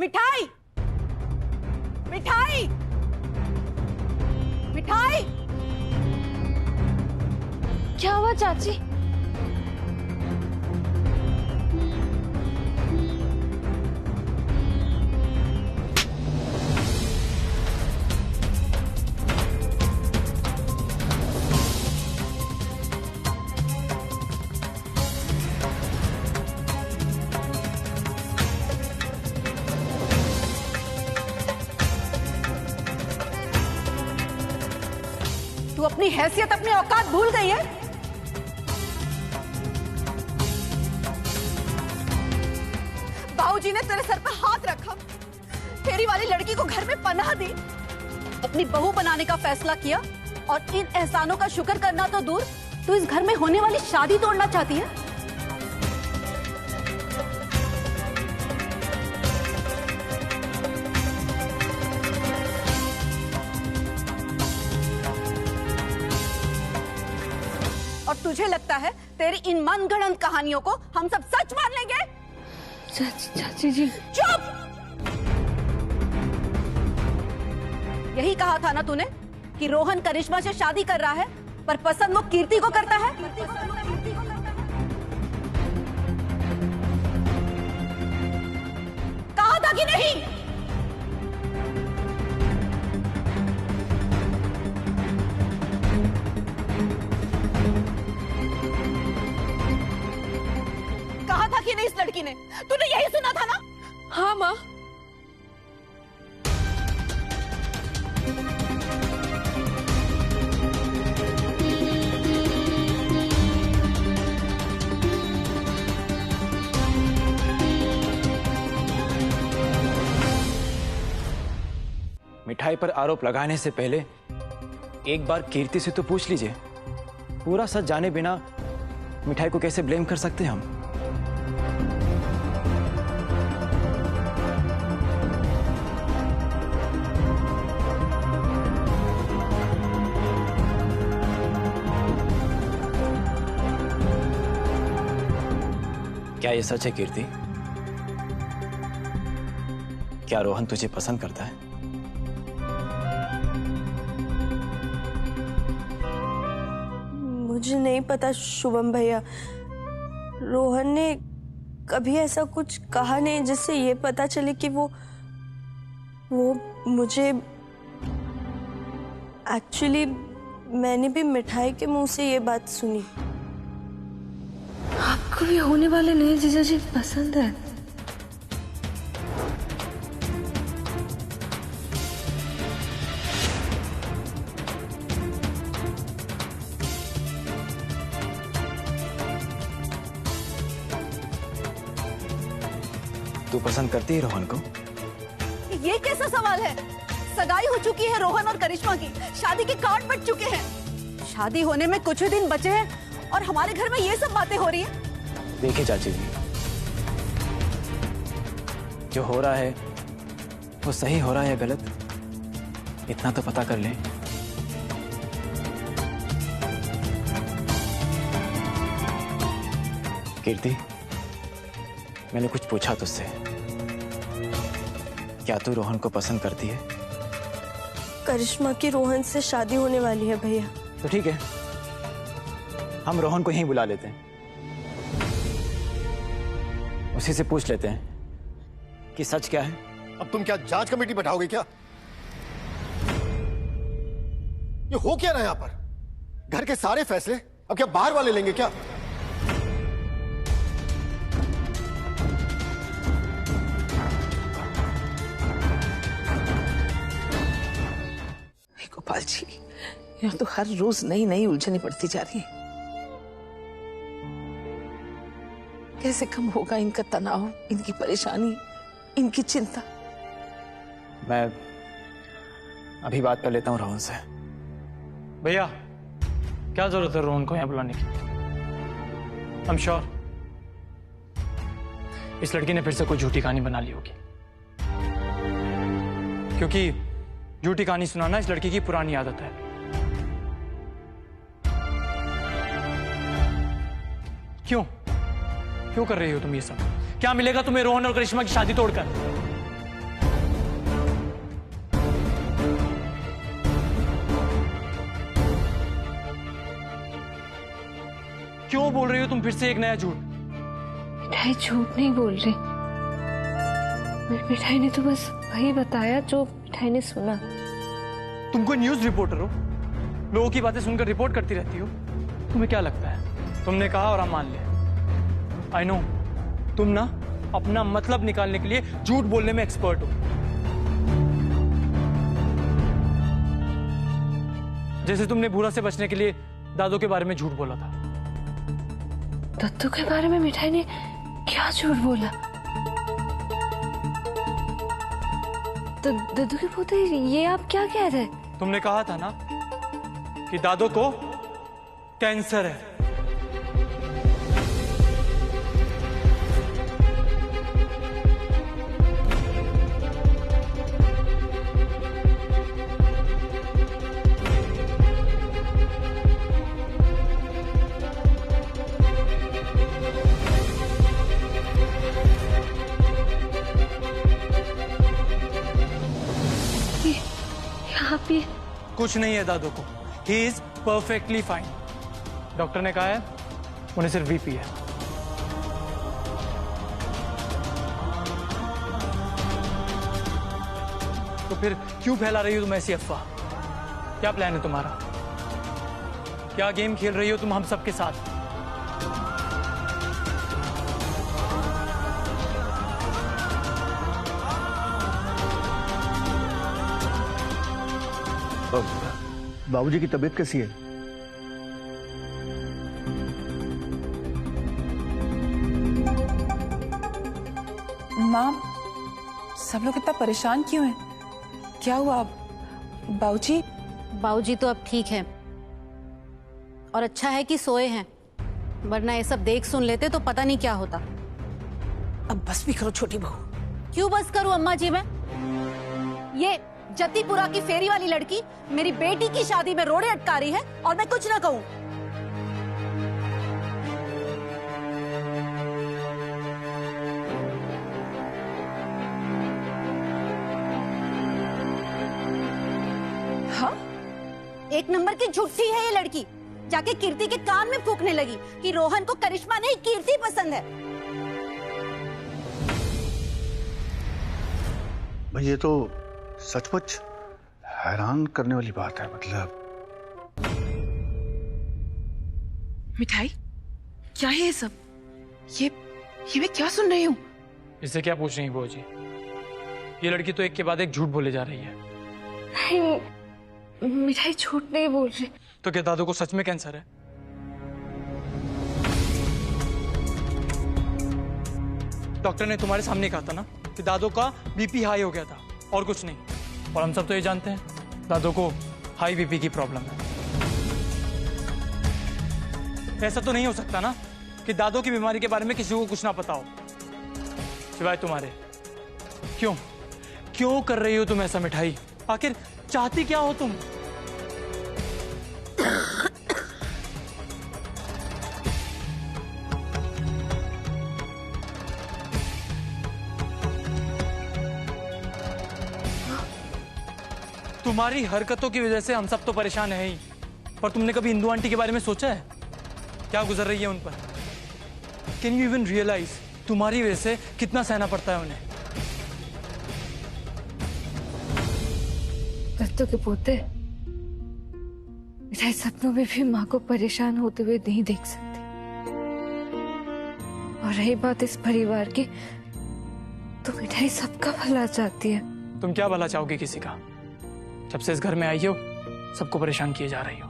मिठाई, मिठाई, मिठाई। क्या हुआ चाची? तू अपनी हैसियत, अपनी औकात भूल गई है? बाबूजी ने तेरे सर पर हाथ रखा, तेरी वाली लड़की को घर में पनाह दी, अपनी बहू बनाने का फैसला किया, और इन एहसानों का शुक्र करना तो दूर, तू इस घर में होने वाली शादी तोड़ना चाहती है। और तुझे लगता है तेरी इन मनगढ़ंत कहानियों को हम सब सच मान लेंगे? चाची जी चुप! यही कहा था ना तूने कि रोहन करिश्मा से शादी कर रहा है, पर पसंद वो कीर्ति को करता है। कहा था कि नहीं? कहा था कि नहीं इस लड़की ने? तूने यही सुना था ना? हाँ माँ। मिठाई पर आरोप लगाने से पहले एक बार कीर्ति से तो पूछ लीजिए। पूरा सच जाने बिना मिठाई को कैसे ब्लेम कर सकते हैं हम? क्या ये सच है कीर्ति? क्या रोहन तुझे पसंद करता है? मुझे नहीं पता शुभम भैया, रोहन ने कभी ऐसा कुछ कहा नहीं जिससे ये पता चले कि वो मुझे एक्चुअली मैंने भी मिठाई के मुंह से ये बात सुनी। आपको भी होने वाले नए जीजा जी पसंद है? तू पसंद करती है रोहन को? ये कैसा सवाल है? सगाई हो चुकी है रोहन और करिश्मा की, शादी के कार्ड बट चुके हैं, शादी होने में कुछ ही दिन बचे हैं और हमारे घर में ये सब बातें हो रही हैं। देखिए चाची जी, जो हो रहा है वो सही हो रहा है या गलत, इतना तो पता कर लें। कीर्ति, मैंने कुछ पूछा तुझसे, क्या तू रोहन को पसंद करती है? करिश्मा की रोहन से शादी होने वाली है भैया। तो ठीक है, हम रोहन को यहीं बुला लेते हैं, उसी से पूछ लेते हैं कि सच क्या है। अब तुम क्या जांच कमेटी बैठाओगे क्या? ये हो क्या रहा है यहाँ पर? घर के सारे फैसले अब क्या बाहर वाले लेंगे क्या? गोपाल जी, यहाँ तो हर रोज नई नई उलझने पड़ती जा रही है। कैसे कम होगा इनका तनाव, इनकी परेशानी, इनकी चिंता? मैं अभी बात कर लेता हूँ रोहन से। भैया, क्या जरूरत है रोहन को यहाँ बुलाने की? I'm sure इस लड़की ने फिर से कोई झूठी कहानी बना ली होगी, क्योंकि झूठी कहानी सुनाना इस लड़की की पुरानी आदत है। क्यों कर रही हो तुम ये सब? क्या मिलेगा तुम्हें रोहन और करिश्मा की शादी तोड़कर? क्यों बोल रही हो तुम फिर से एक नया झूठ? मिठाई झूठ नहीं बोल रही। मिठाई ने तो बस वही बताया जो मिठाई ने सुना। तुम कोई न्यूज रिपोर्टर हो, लोगों की बातें सुनकर रिपोर्ट करती रहती हो। तुम्हें क्या लगता है तुमने कहा और हम मान लिया? आई नो, तुम ना अपना मतलब निकालने के लिए झूठ बोलने में एक्सपर्ट हो। जैसे तुमने बुरा से बचने के लिए दादू के बारे में झूठ बोला था। दत्तू के बारे में मिठाई ने क्या झूठ बोला? तो दद्दू के पोते, ये आप क्या कह रहे? तुमने कहा था ना कि दादू को कैंसर है। आप ये कुछ नहीं है दादू को, he is perfectly fine. Doctor ने कहा है उन्हें सिर्फ बीपी है। तो फिर क्यों फैला रही हो तुम ऐसी अफवाह? क्या प्लान है तुम्हारा? क्या गेम खेल रही हो तुम हम सबके साथ? बाबूजी की तबीयत कैसी है? माँ, सब लोग इतना परेशान क्यों हैं? क्या हुआ बाबूजी? बाबूजी तो अब ठीक है, और अच्छा है कि सोए हैं, वरना ये सब देख सुन लेते तो पता नहीं क्या होता। अब बस भी करो छोटी बहू। क्यों बस करूं अम्मा जी मैं? ये जतीपुरा की फेरी वाली लड़की मेरी बेटी की शादी में रोड़े अटका रही है और मैं कुछ ना कहूं। हाँ? एक नंबर की झूठी है ये लड़की। जाके कीर्ति के कान में फूंकने लगी कि रोहन को करिश्मा नहीं कीर्ति पसंद है। भाई ये तो सचमुच हैरान करने वाली बात है। मतलब मिठाई, क्या है ये सब? ये मैं क्या सुन रही हूँ? इससे क्या पूछ रही है जी? ये लड़की तो एक के बाद एक झूठ बोले जा रही है। नहीं, मिठाई झूठ नहीं बोल रही। तो क्या दादू को सच में कैंसर है? डॉक्टर ने तुम्हारे सामने कहा था ना कि दादू का बीपी हाई हो गया था, और कुछ नहीं। और हम सब तो ये जानते हैं दादू को हाई बीपी की प्रॉब्लम है। ऐसा तो नहीं हो सकता ना कि दादू की बीमारी के बारे में किसी को कुछ ना पता हो सिवाय तुम्हारे। क्यों क्यों कर रही हो तुम ऐसा मिठाई? आखिर चाहती क्या हो तुम? तुम्हारी हरकतों की वजह से हम सब तो परेशान हैं ही, पर तुमने कभी इंदु आंटी के बारे में सोचा है क्या गुजर रही है उन पर? कैन यू इवन रियलाइज तुम्हारी वजह से कितना सहना पड़ता है उन्हें? दत्तू के पोते, मिठाई सपनों में भी माँ को परेशान होते हुए नहीं देख सकती। और रही बात इस परिवार की, तो मिठाई सबका भला चाहती है। तुम क्या भला चाहोगे किसी का? जब से इस घर में आई हो सबको परेशान किए जा रही हो।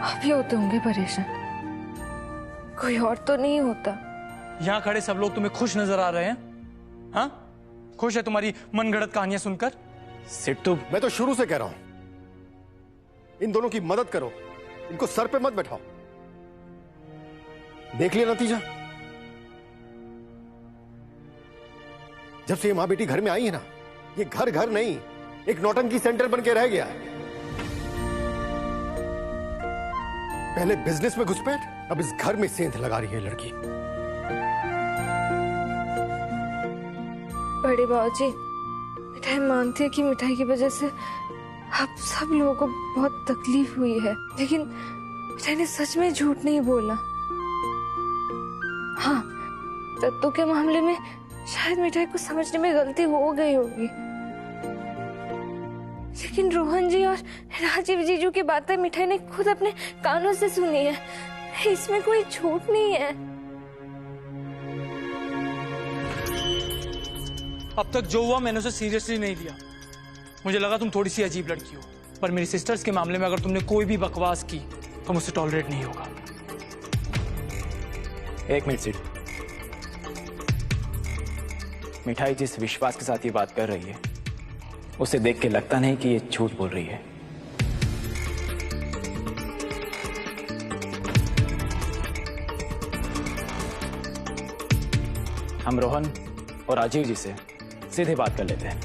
आप ही होते होंगे परेशान, कोई और तो नहीं होता। यहां खड़े सब लोग तुम्हें खुश नजर आ रहे हैं? हाँ, खुश है तुम्हारी मनगढ़ंत कहानियां सुनकर? सिट तो मैं तो शुरू से कह रहा हूं, इन दोनों की मदद करो, इनको सर पे मत बैठाओ। देख लिया नतीजा? जब से ये मां बेटी घर में आई है ना, ये घर घर नहीं, एक नौटंकी सेंटर बन के रह गया है। पहले बिजनेस में घुसपैठ, अब इस घर में सेंध लगा रही है लड़की। बड़े बाबूजी, मिठाई मानती है कि मिठाई की वजह से आप सब लोगों को बहुत तकलीफ हुई है, लेकिन मिठाई ने सच में झूठ नहीं बोला। हाँ, तत्तू के मामले में शायद मिठाई को समझने में गलती हो गई होगी, लेकिन रोहन जी और राजीव जीजू की बातें मिठाई ने खुद अपने कानों से सुनी है, इसमें कोई झूठ नहीं है। अब तक जो हुआ मैंने उसे सीरियसली नहीं लिया। मुझे लगा तुम थोड़ी सी अजीब लड़की हो, पर मेरी सिस्टर्स के मामले में अगर तुमने कोई भी बकवास की तो मुझसे टॉलरेट नहीं होगा। एक मिनट सीट। मिठाई जिस विश्वास के साथ ये बात कर रही है, उसे देख के लगता नहीं कि ये झूठ बोल रही है। हम रोहन और राजीव जी से सीधे बात कर लेते हैं।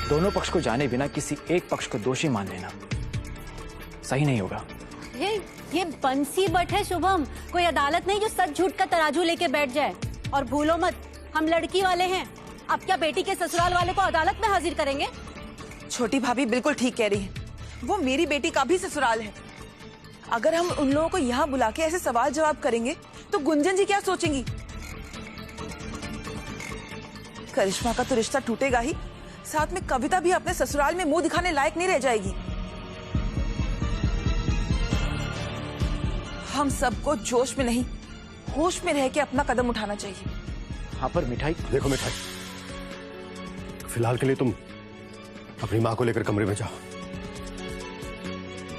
दोनों पक्ष को जाने बिना किसी एक पक्ष को दोषी मान लेना सही नहीं होगा। ये बंसी बट है शुभम, कोई अदालत नहीं जो सच झूठ का तराजू लेके बैठ जाए। और भूलो मत, हम लड़की वाले हैं। अब क्या बेटी के ससुराल वाले को अदालत में हाजिर करेंगे? छोटी भाभी बिल्कुल ठीक कह रही है, वो मेरी बेटी का भी ससुराल है। अगर हम उन लोगों को यहाँ बुला के ऐसे सवाल जवाब करेंगे तो गुंजन जी क्या सोचेंगी? करिश्मा का तो रिश्ता टूटेगा ही, साथ में कविता भी अपने ससुराल में मुंह दिखाने लायक नहीं रह जाएगी। हम सबको जोश में नहीं, होश में रह के अपना कदम उठाना चाहिए। हाँ, पर मिठाई देखो मिठाई, फिलहाल के लिए तुम अपनी माँ को लेकर कमरे में जाओ,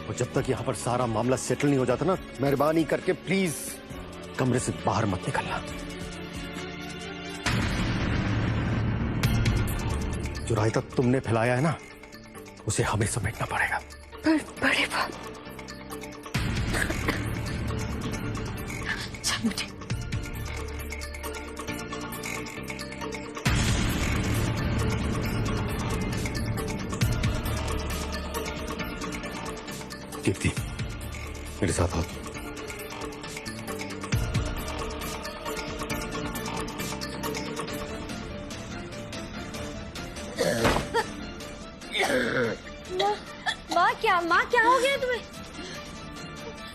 और जब तक यहाँ पर सारा मामला सेटल नहीं हो जाता ना, मेहरबानी करके प्लीज कमरे से बाहर मत निकलना। जो रायता तुमने फैलाया है ना, उसे हमें समेटना पड़ेगा। पर बड़े बात मुझे कीर्ति, मेरे साथ आओ। माँ क्या हो गया तुम्हें?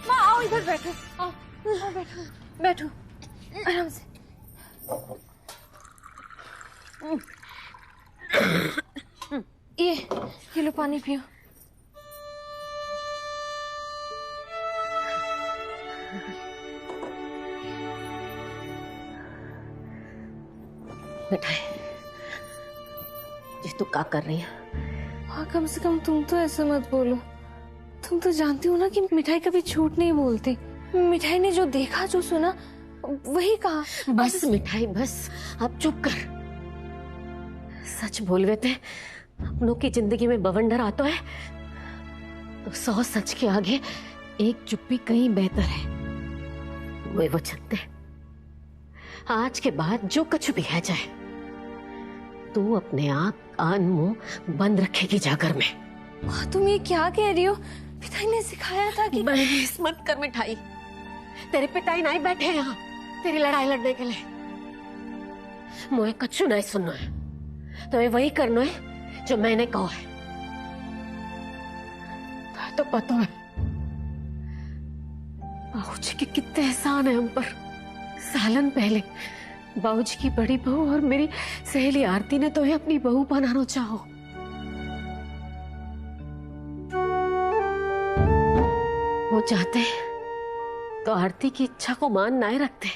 माँ आओ इधर बैठो, आओ बैठो बैठो आराम से। ये लो पानी पियो। मिठाई, ये तू क्या कर रही है? हाँ, कम से कम तुम तो ऐसे मत बोलो। तुम तो जानती हो ना कि मिठाई कभी झूठ नहीं बोलती। मिठाई ने जो देखा जो सुना वही कहा। बस मिठाई बस, अब चुप कर। सच बोल गए थे, अपनों की जिंदगी में बवंडर आता है तो 100 सच के आगे एक चुप्पी कहीं बेहतर है। वे वचन दे, आज के बाद जो कुछ भी है जाए, तू अपने आँख कान मुंह बंद रखेगी जाकर में। माँ तुम ये क्या कह रही हो? पिताई ने सिखाया था कि बहस मत कर मिठाई। तेरे पिताई नहीं बैठे हैं यहाँ तेरी लड़ाई लड़ने के लिए। मुझे कच्चू नहीं सुनना है, तुम्हें वही करना है जो मैंने कहा है। तो पता है बाबूजी के कितने एहसान है हम पर। सालन पहले बाबूजी की बड़ी बहू और मेरी सहेली आरती ने तुम्हें अपनी बहू बनाना चाहो। वो चाहते तो आरती की इच्छा को मान नहीं रखते,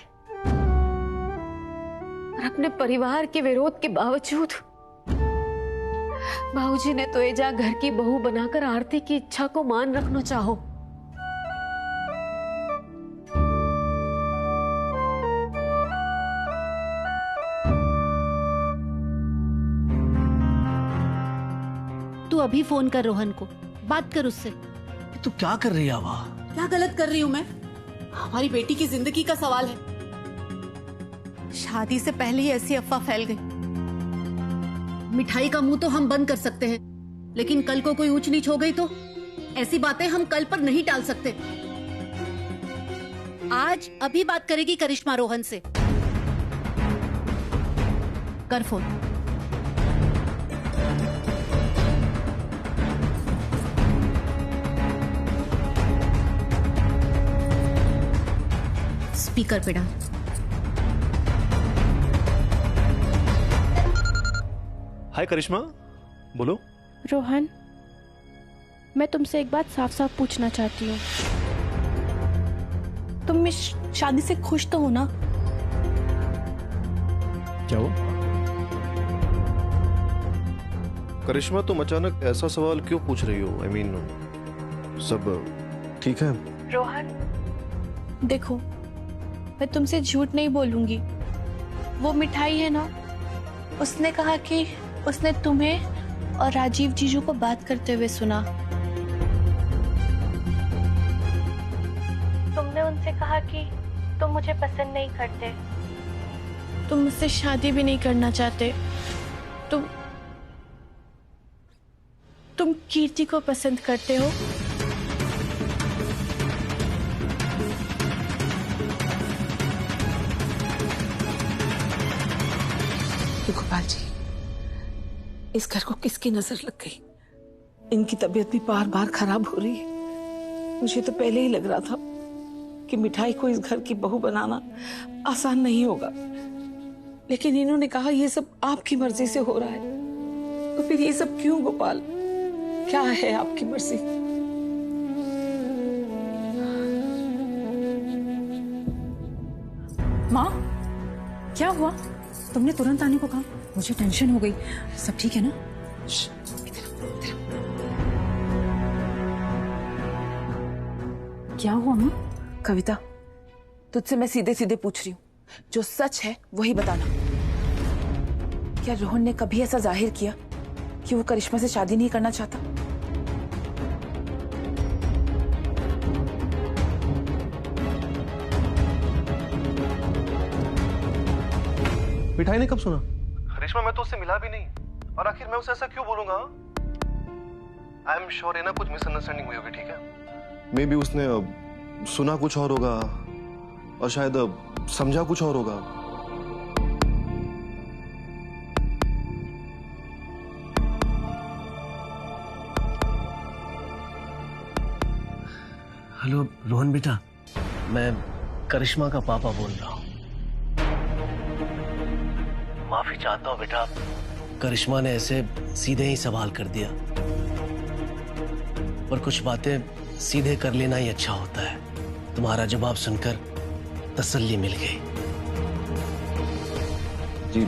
और अपने परिवार के विरोध के बावजूद बाबूजी ने तो एजा घर की बहू बनाकर आरती की इच्छा को मान रखना चाहो। तू अभी फोन कर रोहन को, बात कर उससे। तू क्या कर रही है आवा? क्या गलत कर रही हूँ मैं? हमारी बेटी की जिंदगी का सवाल है। शादी से पहले ही ऐसी अफवाह फैल गई। मिठाई का मुंह तो हम बंद कर सकते हैं, लेकिन कल को कोई ऊंच नीच हो गई तो ऐसी बातें हम कल पर नहीं टाल सकते। आज अभी बात करेगी करिश्मा रोहन से। कर फोन। स्पीकर पे डाल। हाय करिश्मा, बोलो। रोहन, मैं तुमसे एक बात साफ साफ पूछना चाहती हूँ। तुम इस शादी से खुश तो हो ना? क्या हो करिश्मा, तुम अचानक ऐसा सवाल क्यों पूछ रही हो? I mean, सब ठीक है? रोहन देखो, मैं तुमसे झूठ नहीं बोलूंगी। वो मिठाई है ना, उसने कहा कि उसने तुम्हें और राजीव जीजू को बात करते हुए सुना। तुमने उनसे कहा कि तुम मुझे पसंद नहीं करते, तुम मुझसे शादी भी नहीं करना चाहते, तुम कीर्ति को पसंद करते हो। गोपाल जी, इस घर को किसकी नजर लग गई? इनकी तबीयत भी बार बार खराब हो रही है। मुझे तो पहले ही लग रहा था कि मिठाई को इस घर की बहू बनाना आसान नहीं होगा, लेकिन इन्होंने कहा ये सब आपकी मर्जी से हो रहा है। तो फिर ये सब क्यों गोपाल? क्या है आपकी मर्जी? माँ, क्या हुआ? तुमने तुरंत आने को कहा, मुझे टेंशन हो गई। सब ठीक है ना? क्या हुआ माँ? कविता, तुझसे मैं सीधे सीधे पूछ रही हूँ, जो सच है वही बताना। क्या रोहन ने कभी ऐसा जाहिर किया कि वो करिश्मा से शादी नहीं करना चाहता? मिठाई ने कब सुना? करिश्मा, मैं तो उससे मिला भी नहीं, और आखिर मैं उसे ऐसा क्यों बोलूंगा? आई एम श्योर है ना, कुछ मिसअंडरस्टैंडिंग हुई होगी, ठीक है? मे बी उसने सुना कुछ और होगा और शायद समझा कुछ और होगा। हेलो रोहन बेटा, मैं करिश्मा का पापा बोल रहा हूँ। माफी चाहता हूँ बेटा, करिश्मा ने ऐसे सीधे ही सवाल कर दिया, पर कुछ बातें सीधे कर लेना ही अच्छा होता है। तुम्हारा जवाब सुनकर तसल्ली मिल गई। जी।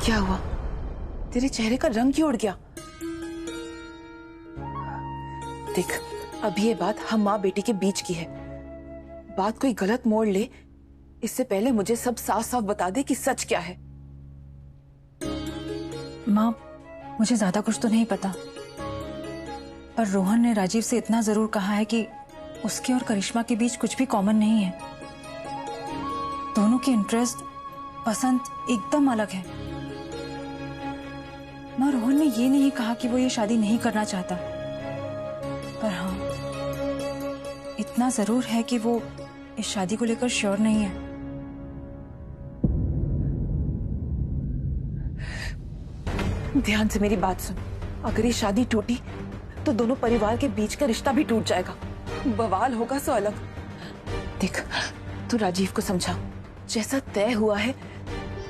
क्या हुआ? तेरे चेहरे का रंग क्यों उड़ गया? देख, अभी ये बात हम माँ बेटी के बीच की है। बात कोई गलत मोड़ ले, इससे पहले मुझे सब साफ साफ बता दे कि सच क्या है। माँ, मुझे ज्यादा कुछ तो नहीं पता, पर रोहन ने राजीव से इतना जरूर कहा है कि उसके और करिश्मा के बीच कुछ भी कॉमन नहीं है। दोनों की इंटरेस्ट, पसंद एकदम अलग है। माँ, रोहन ने ये नहीं कहा कि वो ये शादी नहीं करना चाहता, पर हाँ, इतना जरूर है कि वो इस शादी को लेकर श्योर नहीं है। ध्यान से मेरी बात सुन। अगर ये शादी टूटी तो दोनों परिवार के बीच का रिश्ता भी टूट जाएगा, बवाल होगा सो अलग। देख, तू राजीव को समझा, जैसा तय हुआ है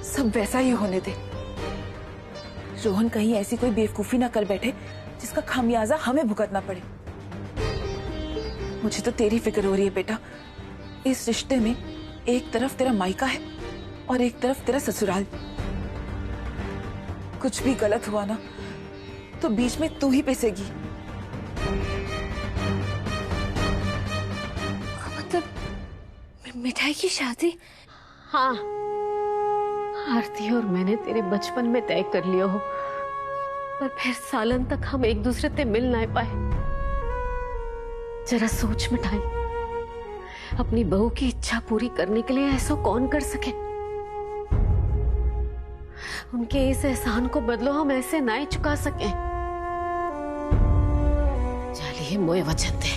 सब वैसा ही होने दे। रोहन कहीं ऐसी कोई बेवकूफी ना कर बैठे जिसका खामियाजा हमें भुगतना पड़े। मुझे तो तेरी फिक्र हो रही है बेटा। इस रिश्ते में एक तरफ तेरा मायका है और एक तरफ तेरा ससुराल। कुछ भी गलत हुआ ना तो बीच में तू ही पिसेगी। मतलब मिठाई की शादी? हाँ, आरती और मैंने तेरे बचपन में तय कर लिया हो, पर फिर सालन तक हम एक दूसरे से मिल ना पाए। जरा सोच मिठाई, अपनी बहू की इच्छा पूरी करने के लिए ऐसा कौन कर सके? उनके इस एहसान को बदलो हम ऐसे ना ही चुका सके। चलिए मोए वचन दे,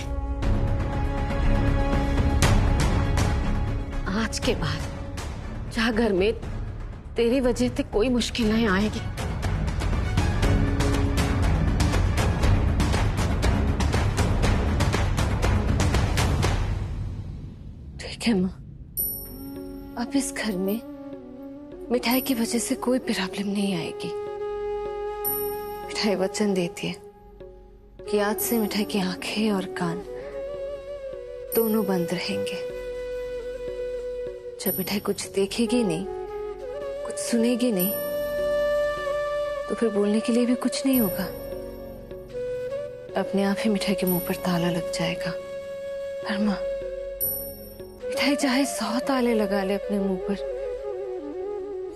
आज के बाद जा घर में, तेरी वजह से कोई मुश्किल नहीं आएगी। ठीक है माँ, अब इस घर में मिठाई की वजह से कोई प्रॉब्लम नहीं आएगी। मिठाई वचन देती है कि आज से मिठाई की आंखें और कान दोनों बंद रहेंगे। जब मिठाई कुछ देखेगी नहीं, कुछ सुनेगी नहीं, तो फिर बोलने के लिए भी कुछ नहीं होगा। अपने आप ही मिठाई के मुंह पर ताला लग जाएगा। पर माँ, मिठाई चाहे 100 ताले लगा ले अपने मुंह पर,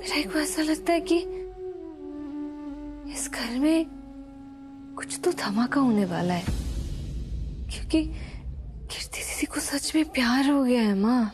मिठाई को ऐसा लगता है कि इस घर में कुछ तो धमाका होने वाला है, क्योंकि कीर्ति दीदी को सच में प्यार हो गया है माँ।